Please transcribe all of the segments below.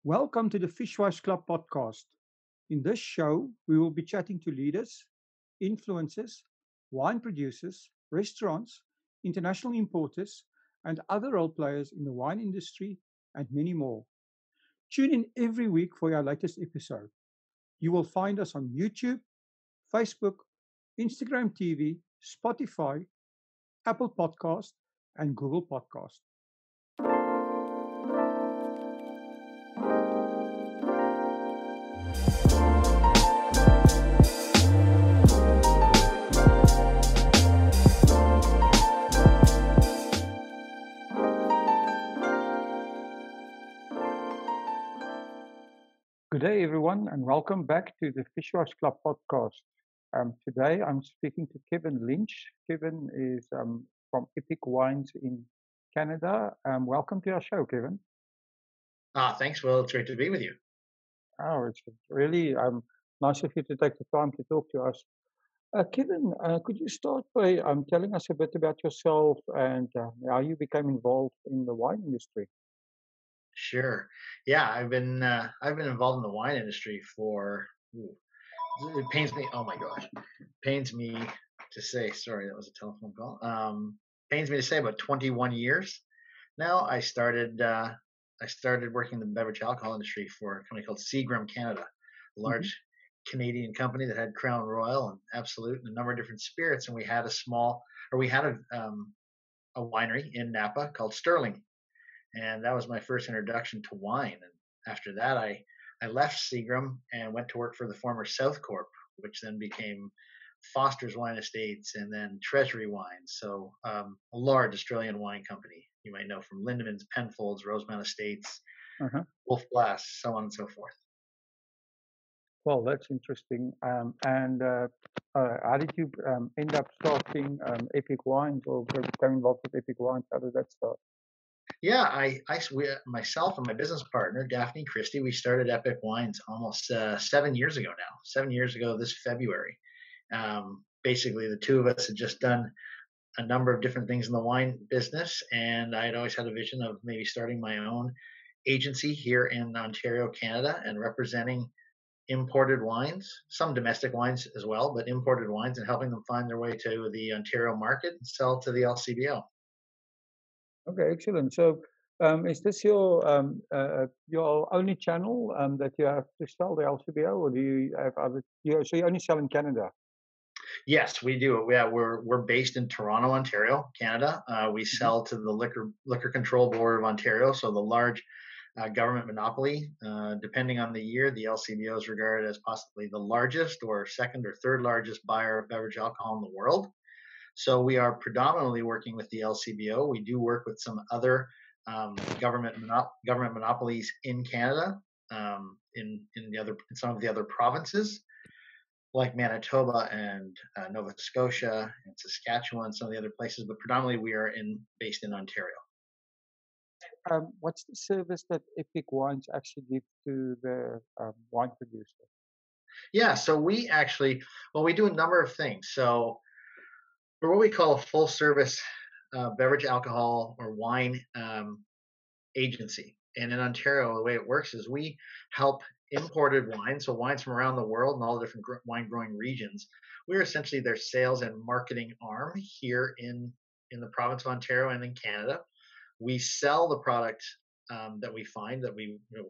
Welcome to the Fishwives Club podcast. In this show, we will be chatting to leaders, influencers, wine producers, restaurants, international importers, and other role players in the wine industry, and many more. Tune in every week for our latest episode. You will find us on YouTube, Facebook, Instagram TV, Spotify, Apple Podcast, and Google Podcast. Good day, everyone, and welcome back to the Fishwives Club podcast. Today, I'm speaking to Kevin Lynch. Kevin is from Epic Wines in Canada. Welcome to our show, Kevin. Thanks, Will. It's great to be with you. Oh, it's really nice of you to take the time to talk to us. Kevin, could you start by telling us a bit about yourself and how you became involved in the wine industry? Sure. Yeah, I've been involved in the wine industry for. It pains me. Oh my gosh, pains me to say. Sorry, that was a telephone call. Pains me to say about 21 years now. I started working in the beverage alcohol industry for a company called Seagram Canada, a large Canadian company that had Crown Royal and Absolute and a number of different spirits, and we had a winery in Napa called Sterling. And that was my first introduction to wine. And after that, I left Seagram and went to work for the former South Corp, which then became Foster's Wine Estates and then Treasury Wines. So a large Australian wine company you might know from Lindemans, Penfolds, Rosemount Estates, Wolf Blass, so on and so forth. Well, that's interesting. And how did you end up starting Epic Wines or become involved with Epic Wines? How did that start? Yeah, myself and my business partner, Daphne, Christie, we started Epic Wines almost 7 years ago now. 7 years ago this February. Basically, the two of us had just done a number of different things in the wine business, and I'd always had a vision of maybe starting my own agency here in Ontario, Canada, and representing imported wines, some domestic wines as well, but imported wines, and helping them find their way to the Ontario market and sell to the LCBO. Okay, excellent. So, is this your only channel that you have to sell the LCBO, or do you have other? So you only sell in Canada? Yes, we do. Yeah, we're based in Toronto, Ontario, Canada. We sell to the Liquor Control Board of Ontario, so the large government monopoly. Depending on the year, the LCBO is regarded as possibly the largest or second or third largest buyer of beverage alcohol in the world. So we are predominantly working with the LCBO. We do work with some other government monopolies in Canada, in some of the other provinces, like Manitoba and Nova Scotia and Saskatchewan, some of the other places. But predominantly, we are based in Ontario. What's the service that Epic Wines actually gives to the wine producer? Yeah, so we do a number of things. So we're what we call a full service beverage alcohol or wine agency. And in Ontario, the way it works is we help imported wines, so wines from around the world and all the different wine growing regions. We're essentially their sales and marketing arm here in the province of Ontario and in Canada. We sell the product that we find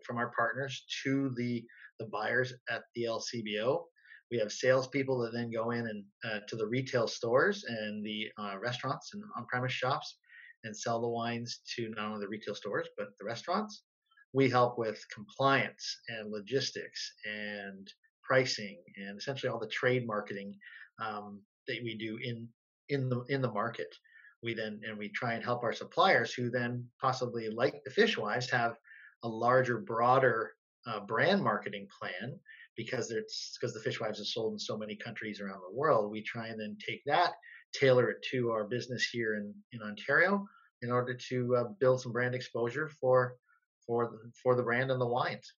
from our partners to the buyers at the LCBO. We have salespeople that then go in and to the retail stores and the restaurants and on-premise shops and sell the wines to not only the retail stores but the restaurants. We help with compliance and logistics and pricing and essentially all the trade marketing that we do in the market. We try and help our suppliers who then possibly, like the Fishwives, have a larger, broader brand marketing plan because the Fishwives is sold in so many countries around the world. We try and then take that, tailor it to our business here in Ontario in order to build some brand exposure for the brand and the wines.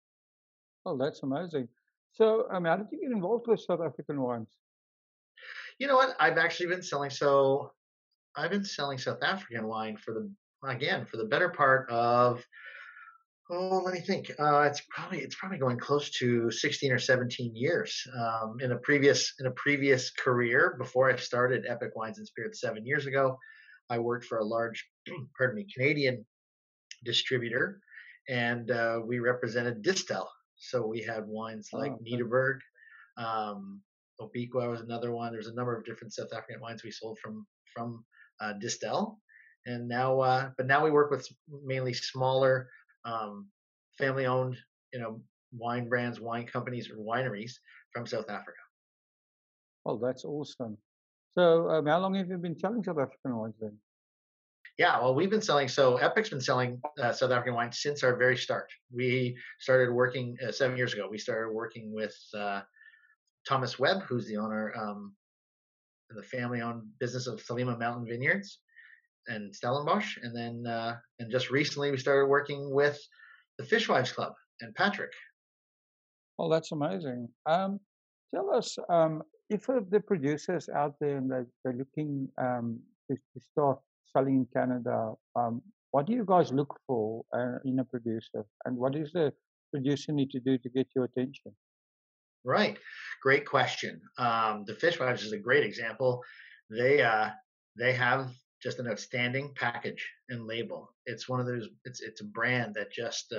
Oh, that's amazing. So, how did you get involved with South African wines? You know what? I've been selling South African wine for the better part of Oh, let me think. It's probably going close to 16 or 17 years. In a previous career before I started Epic Wines and Spirits 7 years ago, I worked for a large, pardon me, Canadian distributor, and we represented Distel. So we had wines like Oh, okay. Nederburg, um, Obiqua was another one. There's a number of different South African wines we sold from Distel, and now we work with mainly smaller, um, family-owned, wine brands, wine companies, or wineries from South Africa. Oh, that's awesome. So, how long have you been selling South African wines then? Yeah, well, we've been selling. So Epic's been selling South African wine since our very start. We started working 7 years ago. We started working with Thomas Webb, who's the owner of the family-owned business of Salima Mountain Vineyards and Stellenbosch, and just recently we started working with the Fishwives Club and Patrick. Oh, that's amazing. Tell us, if the producers out there and they're looking to start selling in Canada, what do you guys look for in a producer, and what does the producer need to do to get your attention? Right, great question. The Fishwives is a great example. They uh, they have just an outstanding package and label. It's one of those. It's a brand that just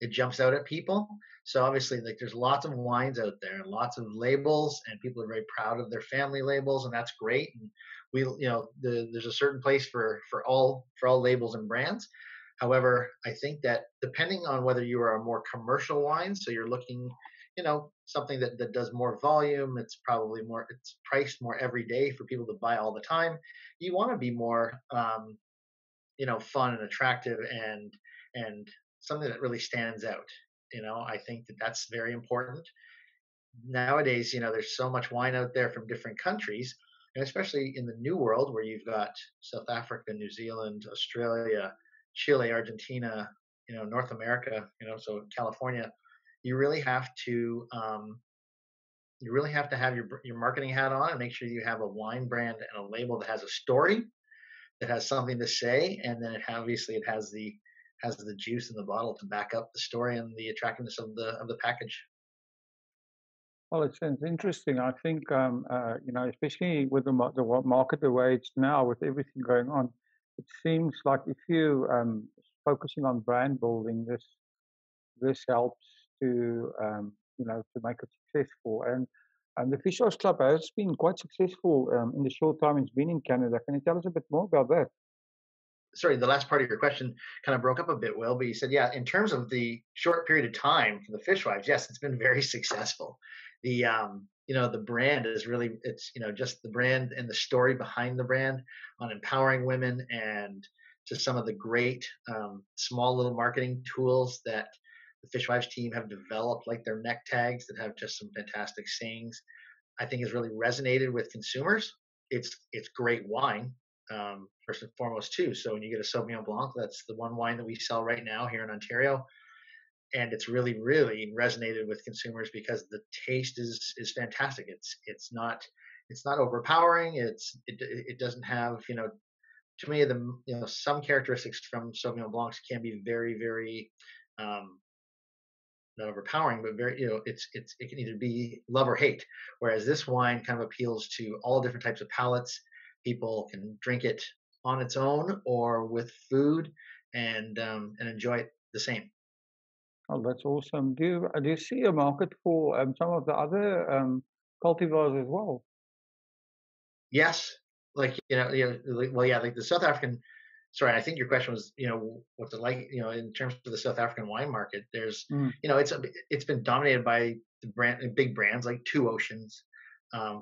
it jumps out at people. So obviously, like there's lots of wines out there and lots of labels, and people are very proud of their family labels, and that's great. And there's a certain place for all labels and brands. However, I think that depending on whether you are a more commercial wine, so you're looking, something that does more volume, it's priced more every day for people to buy all the time. You want to be more, fun and attractive and something that really stands out. I think that that's very important nowadays. There's so much wine out there from different countries, and especially in the new world where you've got South Africa, New Zealand, Australia, Chile, Argentina, North America, so California. You really have to have your marketing hat on and make sure you have a wine brand and a label that has a story, that has something to say, and then obviously it has the juice in the bottle to back up the story and the attractiveness of the package. Well, it sounds interesting. I think, especially with the market the way it's now, with everything going on, it seems like if you focusing on brand building, this helps to make it successful. And the Fishers Club has been quite successful in the short time it's been in Canada. Can you tell us a bit more about that? Sorry, the last part of your question kind of broke up a bit, Will, but you said, yeah, in terms of the short period of time for the Fishwives, yes, it's been very successful. The brand is really, it's, just the brand and the story behind the brand on empowering women, and to some of the great small little marketing tools that the Fishwives team have developed, like their neck tags that have just some fantastic sayings, I think has really resonated with consumers. It's great wine, first and foremost too. So when you get a Sauvignon Blanc, that's the one wine that we sell right now here in Ontario, and it's really really resonated with consumers because the taste is fantastic. It's not overpowering. It doesn't have, to me, some characteristics from Sauvignon Blancs can be very very um, not overpowering, but very, it can either be love or hate. Whereas this wine kind of appeals to all different types of palates. People can drink it on its own or with food, and enjoy it the same. Oh, that's awesome. Do you see a market for some of the other cultivars as well? Yes, like well, yeah, like the South African. Sorry, I think your question was, what's it like, in terms of the South African wine market. There's, Mm. it's been dominated by big brands like Two Oceans,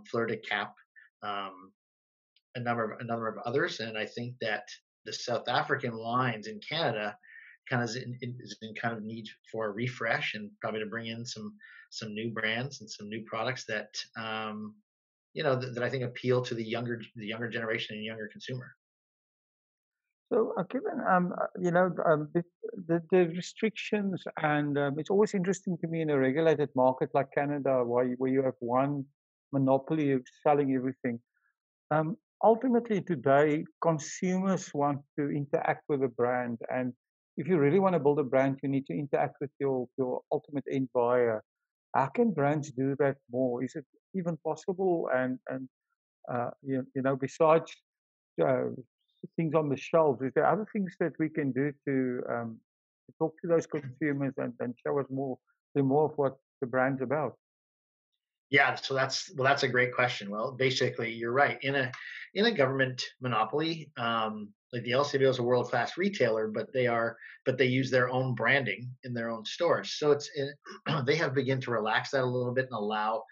Fleur de Cap, um, a number of others, and I think that the South African wines in Canada is in kind of need for a refresh, and probably to bring in some new brands and some new products that I think appeal to the younger generation and younger consumer. So, given the restrictions, and it's always interesting to me in a regulated market like Canada, where you have one monopoly of selling everything. Ultimately, today consumers want to interact with the brand, and if you really want to build a brand, you need to interact with your ultimate end buyer. How can brands do that more? Is it even possible? Besides uh, things on the shelves, is there other things that we can do to talk to those consumers and show us more of what the brand's about? Yeah, so that's a great question. Well, basically, you're right. In a government monopoly, like the LCBO is a world class retailer, but they use their own branding in their own stores. So they have begun to relax that a little bit and allow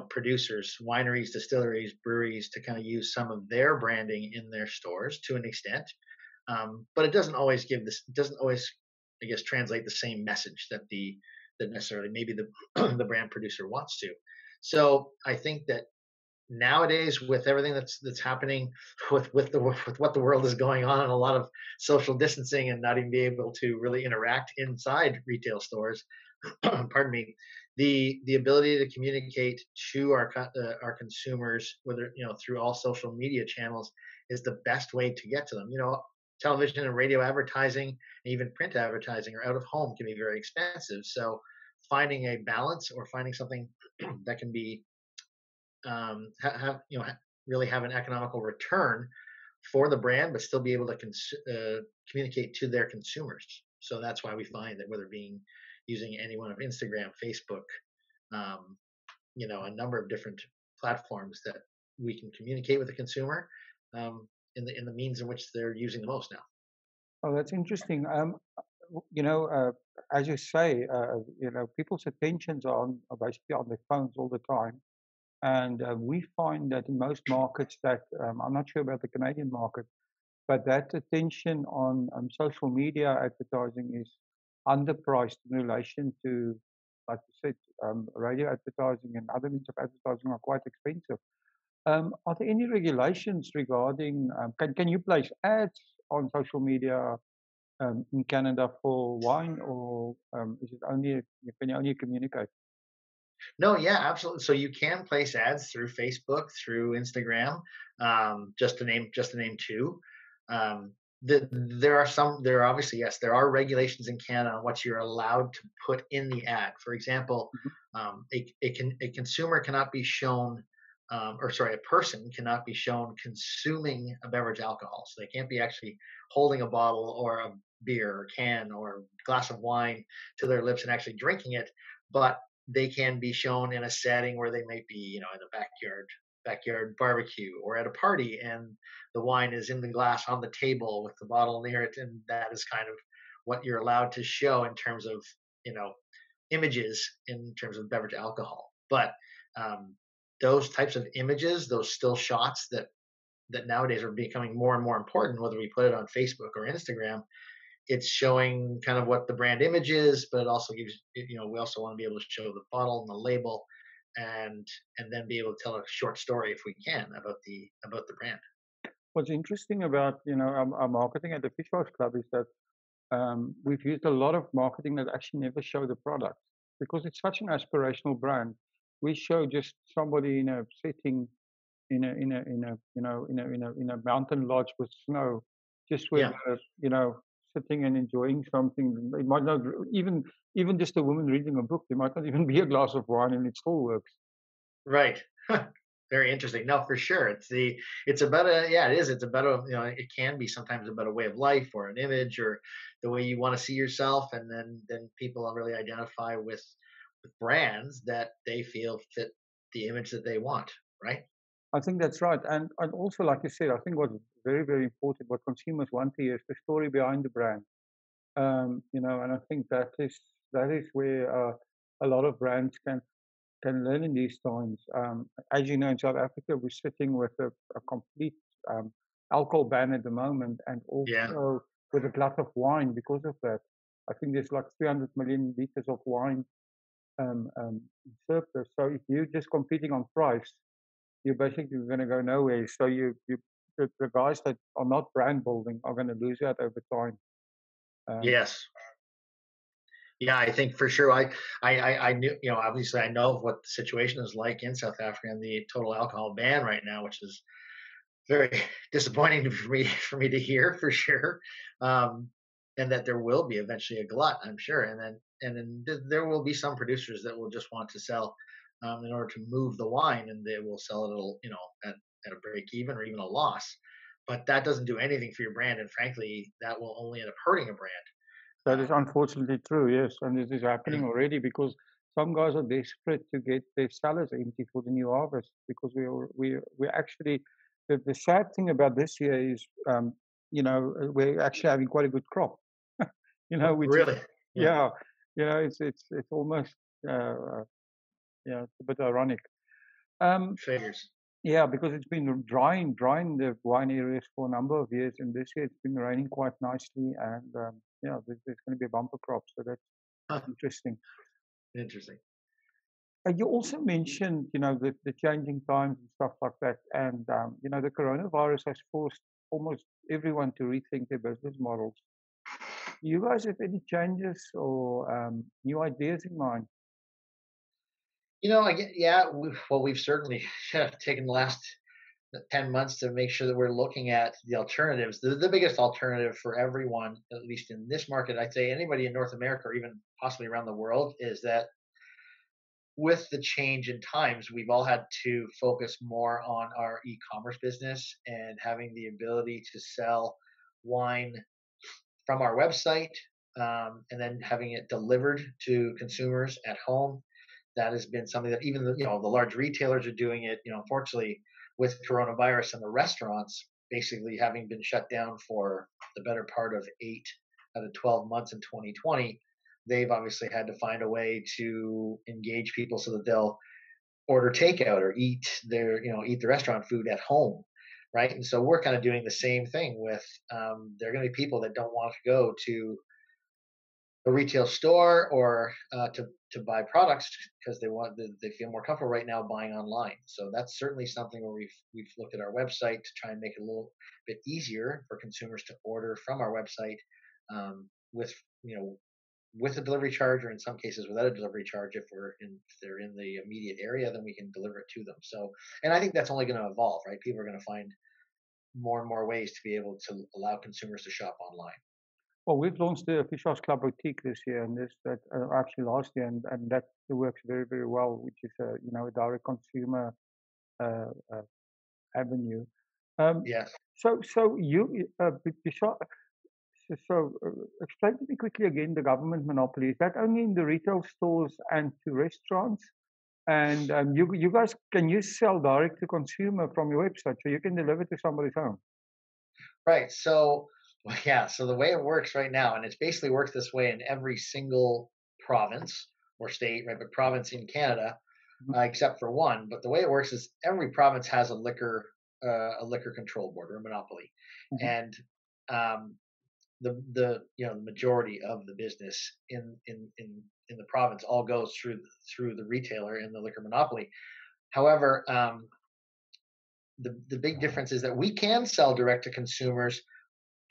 producers, wineries, distilleries, breweries to kind of use some of their branding in their stores to an extent. But it doesn't always give this. It doesn't always, I guess, translate the same message that necessarily maybe the the brand producer wants to. So I think that nowadays, with everything that's happening with what the world is going on, and a lot of social distancing, and not even be able to really interact inside retail stores, pardon me, the ability to communicate to our consumers, whether through all social media channels, is the best way to get to them. Television and radio advertising, and even print advertising, or out of home, can be very expensive. So finding a balance, or finding something that can be really have an economical return for the brand, but still be able to communicate to their consumers. So that's why we find that whether being using any one of Instagram, Facebook, um, a number of different platforms that we can communicate with the consumer, in the means in which they're using the most now. Oh, that's interesting. You know, as you say, people's attentions are basically on their phones all the time. And we find that in most markets that, I'm not sure about the Canadian market, but that attention on social media advertising is underpriced in relation to, like you said, radio advertising and other means of advertising are quite expensive. Are there any regulations regarding, can you place ads on social media in Canada for wine, or is it only, can you only communicate? No, yeah, absolutely. So you can place ads through Facebook, through Instagram, just to name two. Um, there are obviously, yes, there are regulations in Canada on what you're allowed to put in the ad. For example, Mhm. a consumer cannot be shown, or sorry, a person cannot be shown consuming a beverage alcohol. So they can't be actually holding a bottle or a beer or can or glass of wine to their lips and actually drinking it, but they can be shown in a setting where they might be, in a backyard barbecue, or at a party, and the wine is in the glass on the table with the bottle near it, and that is kind of what you're allowed to show in terms of, you know images, in terms of beverage alcohol. But um, those types of images, those still shots that nowadays are becoming more and more important, whether we put it on Facebook or Instagram, it's showing kind of what the brand image is, but it also we also want to be able to show the bottle and the label, and then be able to tell a short story, if we can, about the brand. What's interesting about, our marketing at the Fishwives Club is that we've used a lot of marketing that actually never show the product because it's such an aspirational brand. We show just somebody in a setting in a mountain lodge with snow, just with Yeah, sitting and enjoying something. It might not even just a woman reading a book. There might not even be a glass of wine, and it still works. right. Very interesting. No, for sure. It's about it is. It's about it can be sometimes about a way of life, or an image, or the way you want to see yourself. And then people really identify with brands that they feel fit the image that they want. Right. I think that's right, and also like you said, I think what's very very important, what consumers want to hear is the story behind the brand. And I think that is where a lot of brands can learn in these times. As you know, in South Africa, we're sitting with a complete um, alcohol ban at the moment, and Yeah. also with a glut of wine because of that. I think there's like 300 million liters of wine in surplus. So if you're just competing on price, you're basically going to go nowhere. So the guys that are not brand building are going to lose out over time. Um, Yes. Yeah, I think for sure. I knew, obviously I know of what the situation is like in South Africa and the total alcohol ban right now, which is very disappointing for me to hear, for sure. Um, and that there will be eventually a glut, I'm sure. And then there will be some producers that will just want to sell in order to move the wine, and they will sell it, at a break even or even a loss. But that doesn't do anything for your brand, and frankly, that will only end up hurting a brand. That is Um, unfortunately true, yes, and it is happening already because some guys are desperate to get their cellars empty for the new harvest because we actually the sad thing about this year is we're actually having quite a good crop, which is really, yeah, yeah, it's almost uh, uh, it's a bit ironic. Um, figures. yeah, because it's been drying the wine areas for a number of years, and this year it's been raining quite nicely, and there's going to be a bumper crop, so that's Huh, interesting. interesting. You also mentioned, the changing times and stuff like that, and the coronavirus has forced almost everyone to rethink their business models. Do you guys have any changes or new ideas in mind? Yeah, we've certainly taken the last 10 months to make sure that we're looking at the alternatives. The biggest alternative for everyone, at least in this market, I'd say anybody in North America or even possibly around the world, is that with the change in times, we've all had to focus more on our e-commerce business and having the ability to sell wine from our website, and then having it delivered to consumers at home. That has been something that even the large retailers are doing it. Unfortunately, with coronavirus and the restaurants basically having been shut down for the better part of 8 out of 12 months in 2020, they've obviously had to find a way to engage people so that they'll order takeout or eat the restaurant food at home, right? And so we're kind of doing the same thing with there are going to be people that don't want to go to a retail store or to buy products because they feel more comfortable right now buying online. So that's certainly something where we've looked at our website to try and make it a little bit easier for consumers to order from our website, with with a delivery charge, or in some cases without a delivery charge. If they're in the immediate area, then we can deliver it to them. So, and I think that's only going to evolve, right? People are going to find more and more ways to be able to allow consumers to shop online. Well, we've launched the Fishhouse Club Boutique this year, and this that actually last year, and that works very, very well, which is a direct consumer uh, uh, avenue. Um, Yes. so explain to me quickly again the government monopoly. Is that only in the retail stores and to restaurants? And you guys, can you sell direct to consumer from your website, so you can deliver to somebody's home? Right. So, well, yeah. So the way it works right now, and it's basically works this way in every single province or state, right? But province in Canada, Mhm, except for one. But the way it works is every province has a liquor control board or a monopoly, mhm. and um, the majority of the business in the province all goes through the retailer and the liquor monopoly. However, the big difference is that we can sell direct to consumers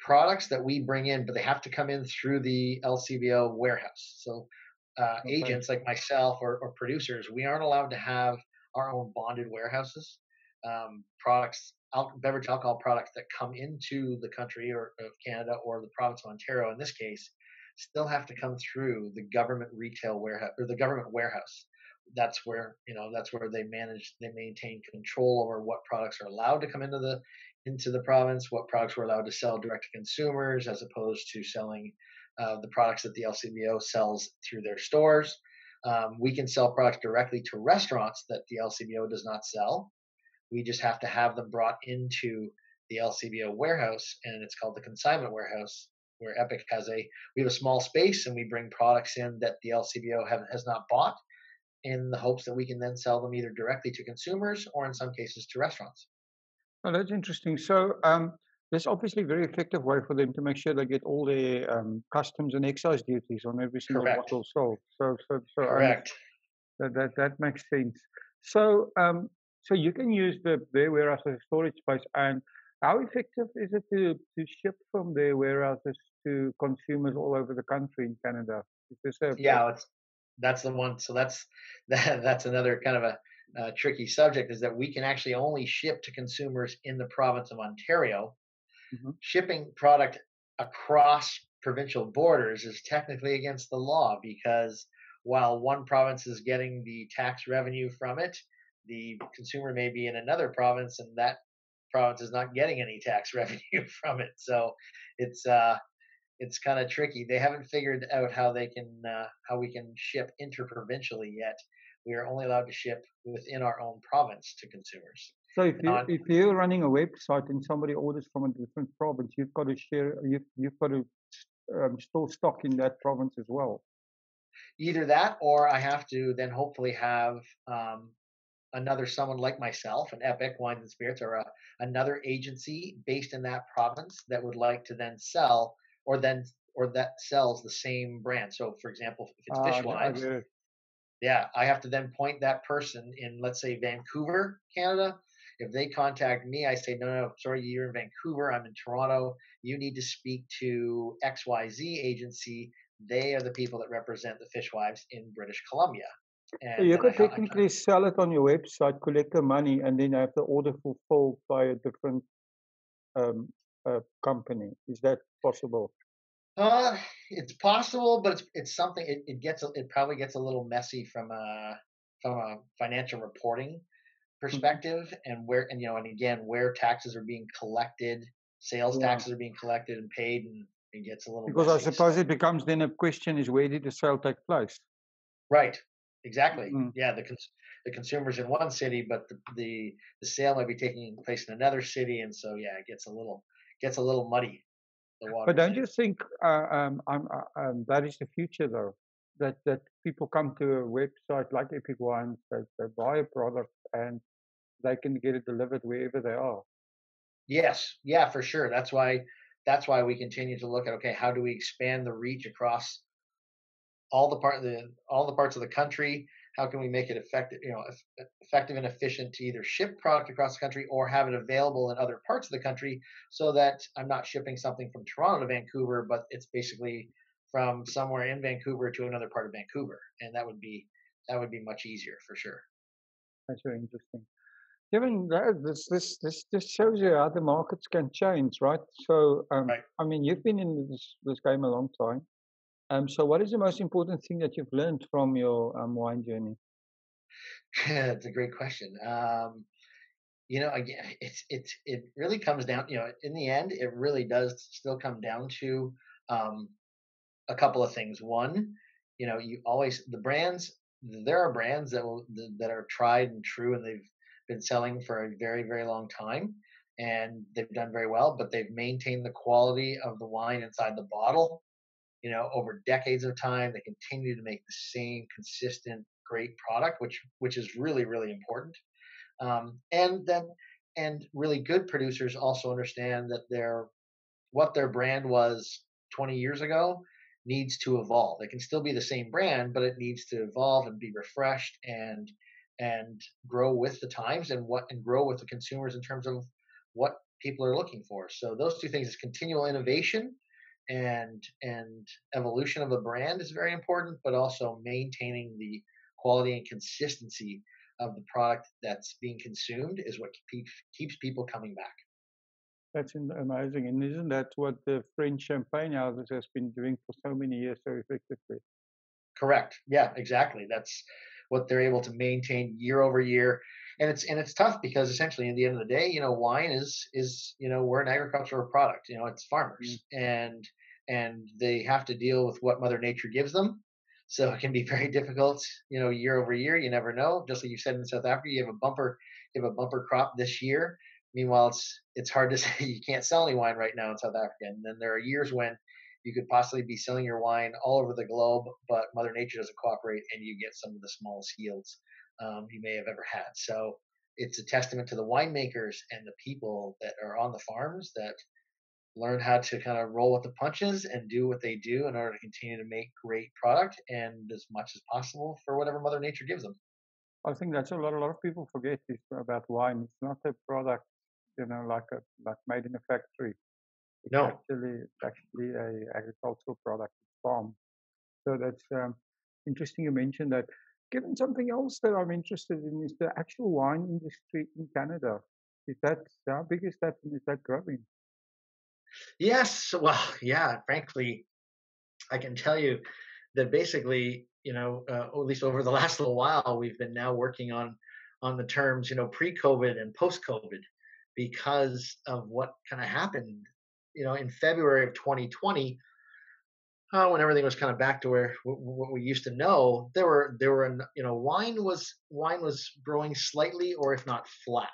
products that we bring in, but they have to come in through the LCBO warehouse. So Okay. agents like myself or producers, we aren't allowed to have our own bonded warehouses. Beverage alcohol products that come into the country or of Canada or the province of Ontario, in this case, still have to come through the government retail warehouse or the government warehouse. That's where they maintain control over what products are allowed to come into the province, what products we're allowed to sell direct to consumers, as opposed to selling the products that the LCBO sells through their stores. We can sell products directly to restaurants that the LCBO does not sell. We just have to have them brought into the LCBO warehouse, and it's called the consignment warehouse, where we have a small space, and we bring products in that the LCBO has not bought, in the hopes that we can then sell them either directly to consumers or in some cases to restaurants. Oh, that's interesting. So, there's obviously a very effective way for them to make sure they get all their customs and excise duties on every single Correct. bottle sold. So I Correct. that makes sense. So, so you can use their warehouse as a storage space. And how effective is it to ship from their warehouses to consumers all over the country in Canada? Is this Yeah, that's the one. So that's another kind of a tricky subject, is that we can actually only ship to consumers in the province of Ontario. Mhm. Shipping product across provincial borders is technically against the law because while one province is getting the tax revenue from it, the consumer may be in another province and that province is not getting any tax revenue from it. So it's it's kind of tricky. They haven't figured out how we can ship interprovincially yet. We are only allowed to ship within our own province to consumers. So Now, if you're running a website and somebody orders from a different province, you've got to share. You've got to store stock in that province as well. either that, or I have to then hopefully have another someone like myself, an Epic Wines and Spirits, or another agency based in that province that would like to then sell, or that sells the same brand. So, for example, if it's I Fishwives, get it. yeah, I have to then point that person in, let's say, Vancouver, Canada. If they contact me, I say, no, no, sorry, you're in Vancouver. I'm in Toronto. You need to speak to XYZ agency. They are the people that represent the Fishwives in British Columbia. So And you then could technically sell it on your website, collect the money, and then have the order fulfilled by a different um, company. Is that possible? it's possible, but it's something. It probably gets a little messy from a financial reporting Mhm. perspective, and and again where taxes are being collected, sales Yeah. taxes are being collected and paid, and it gets a little Because I messy. suppose So it becomes then a question is where did the sale take place? right, exactly, Mm. yeah. The consumers in one city, but the sale might be taking place in another city, and so yeah, it gets a little muddy. The But waters don't do. you think that is the future though? That people come to a website like Epic Wines, they buy a product and they can get it delivered wherever they are. Yes, yeah, for sure. That's why we continue to look at, okay, how do we expand the reach across all the parts of the country? How can we make it effective, effective and efficient to either ship product across the country or have it available in other parts of the country, so that I'm not shipping something from Toronto to Vancouver, but it's basically from somewhere in Vancouver to another part of Vancouver, and that would be much easier for sure. That's very interesting. Given that, this shows you how the markets can change, right? So, Right. I mean, you've been in this game a long time. So what is the most important thing that you've learned from your wine journey? It's a great question. Again, it really comes down, in the end, it really does still come down to um, a couple of things. One, you always the brands. There are brands that are tried and true, and they've been selling for a very very long time, and they've done very well. But they've maintained the quality of the wine inside the bottle. Over decades of time, they continue to make the same consistent great product, which is really really important. And really good producers also understand that what their brand was 20 years ago needs to evolve. It can still be the same brand, but it needs to evolve and be refreshed and grow with the times, and grow with the consumers in terms of what people are looking for. So those two things is continual innovation and evolution of a brand is very important, but also maintaining the quality and consistency of the product that's being consumed is what keeps people coming back. That's amazing. And isn't that what the French champagne houses has been doing for so many years so effectively? Correct. Yeah, exactly. That's what they're able to maintain year over year. And it's tough because essentially, in the end of the day, wine is we're an agricultural product. It's Mm. farmers, and they have to deal with what Mother Nature gives them. So it can be very difficult, year over year. You never know. Just like you said, in South Africa, you have a bumper crop this year. Meanwhile, it's hard to say you can't sell any wine right now in South Africa. And then there are years when you could possibly be selling your wine all over the globe, but Mother Nature doesn't cooperate, and you get some of the smallest yields you may have ever had. So it's a testament to the winemakers and the people that are on the farms that learn how to kind of roll with the punches and do what they do in order to continue to make great product and as much as possible for whatever Mother Nature gives them. I think that's a lot of people forget is about wine. It's not a product, like made in a factory. No. It's actually a agricultural product, farm. So that's interesting you mentioned that. Given something else that I'm interested in is the actual wine industry in Canada. Is that how big is that and is that growing? Yes. Well, yeah. Frankly, I can tell you that basically, at least over the last little while, we've been now working on the terms, pre-COVID and post-COVID, because of what kind of happened, in February of 2020, when everything was kind of back to where what we used to know. Wine was growing slightly, or if not flat.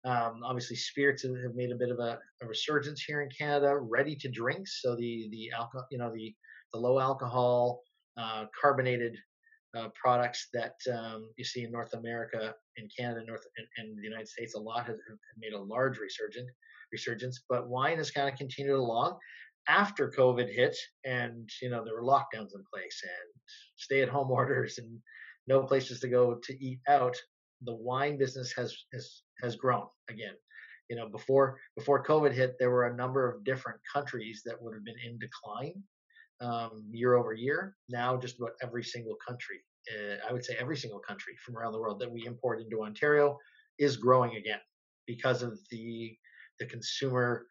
Obviously, spirits have made a bit of a resurgence here in Canada. Ready to drinks, so the alcohol, the low alcohol, carbonated products that you see in North America, in Canada, and the United States, a lot have made a large resurgence. But wine has kind of continued along after COVID hit, and there were lockdowns in place and stay-at-home orders and no places to go to eat out. The wine business has grown again. Before COVID hit, there were a number of different countries that would have been in decline year over year. Now, just about every single country, I would say every single country from around the world that we import into Ontario, is growing again because of the consumer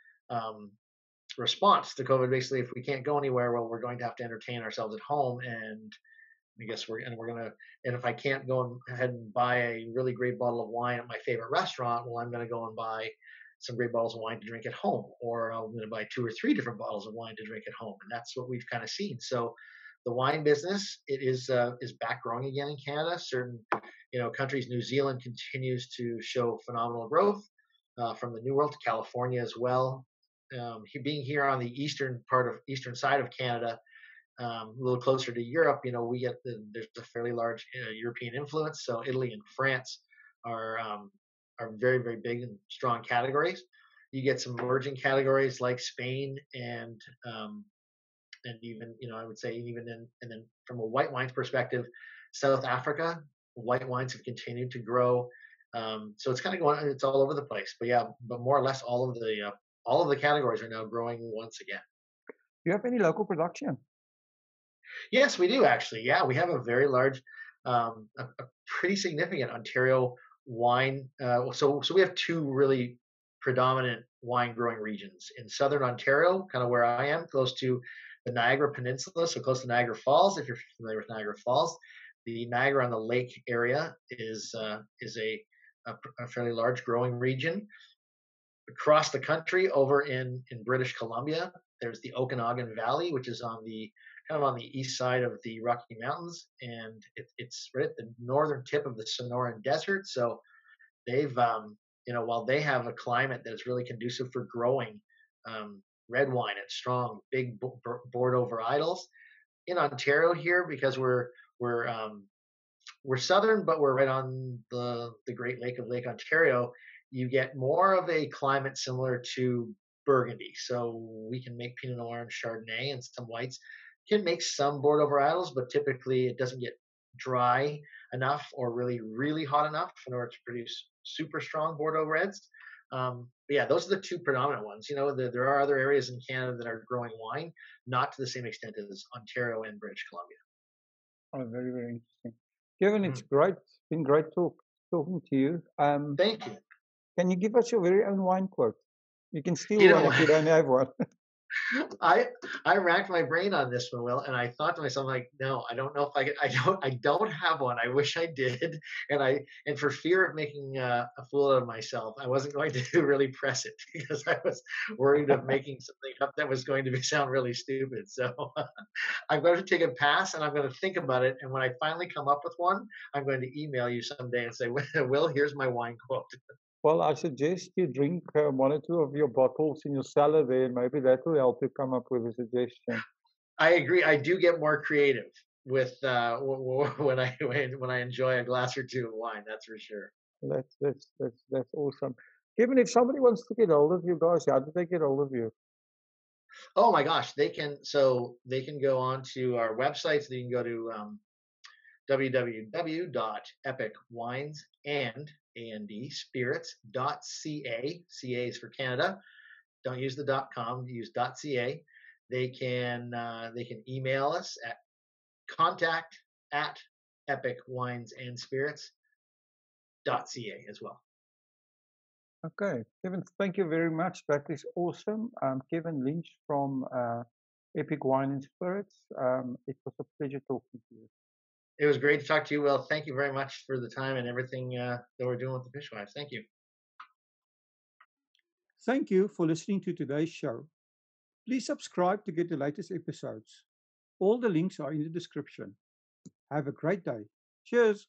response to COVID. Basically, if we can't go anywhere, well, we're going to have to entertain ourselves at home, and I guess we're gonna. And if I can't go ahead and buy a really great bottle of wine at my favorite restaurant, well, I'm going to go and buy some great bottles of wine to drink at home, or I'm going to buy 2 or 3 different bottles of wine to drink at home, and that's what we've kind of seen. So the wine business, it is back growing again in Canada. Certain countries, New Zealand continues to show phenomenal growth, from the New World to California as well. Being here on the eastern side of Canada, a little closer to Europe, there's a fairly large European influence. So Italy and France are very, very big and strong categories. You get some emerging categories like Spain and even, I would say, and then from a white wines perspective, South Africa, white wines have continued to grow. So it's kind of it's all over the place. But yeah, but more or less all of the categories are now growing once again. Do you have any local production? Yes, we do actually. Yeah, we have a very large, a pretty significant Ontario wine. So we have 2 really predominant wine growing regions in southern Ontario, kind of where I am, close to the Niagara Peninsula, so close to Niagara Falls. If you're familiar with Niagara Falls, the Niagara on the Lake area is a fairly large growing region. Across the country, over in British Columbia, there's the Okanagan Valley, which is on the east side of the Rocky Mountains, and it's right at the northern tip of the Sonoran Desert. So they've, while they have a climate that is really conducive for growing red wine and strong, big Bordeaux varietals, in Ontario here, because we're southern, but we're right on the Great Lake of Lake Ontario, you get more of a climate similar to Burgundy. So we can make Pinot Noir and Chardonnay, and some whites can make some Bordeaux varietals, but typically it doesn't get dry enough or really, really hot enough in order to produce super strong Bordeaux reds. But yeah, those are the 2 predominant ones. There are other areas in Canada that are growing wine, not to the same extent as Ontario and British Columbia. Oh, very, very interesting. Kevin, it's great. It's been great talking to you. Thank you. Can you give us your very own wine quote? You can steal one if you don't have one. I racked my brain on this one, Will, and I thought to myself, like, no, I don't know if I could. I don't have one. I wish I did, and for fear of making a fool out of myself, I wasn't going to really press it, because I was worried of making something up that was going to sound really stupid. So I'm going to take a pass, and I'm going to think about it. And when I finally come up with one, I'm going to email you someday and say, Will, here's my wine quote. Well, I suggest you drink 1 or 2 of your bottles in your cellar there, and maybe that will help you come up with a suggestion. I agree. I do get more creative with when I enjoy a glass or 2 of wine. That's for sure. That's awesome. Kevin, if somebody wants to get hold of you guys, how do they get hold of you? Oh my gosh, they can go on to our website. So they can go to www.epicwinesandspirits.ca. CA is for Canada. Don't use the .com. Use .ca. They can email us at contact@epicwinesandspirits.ca as well. Okay, Kevin, thank you very much. That is awesome. Kevin Lynch from Epic Wine and Spirits. It was a pleasure talking to you. It was great to talk to you, Will. Thank you very much for the time and everything that we're doing with the Fishwives. Thank you. Thank you for listening to today's show. Please subscribe to get the latest episodes. All the links are in the description. Have a great day. Cheers.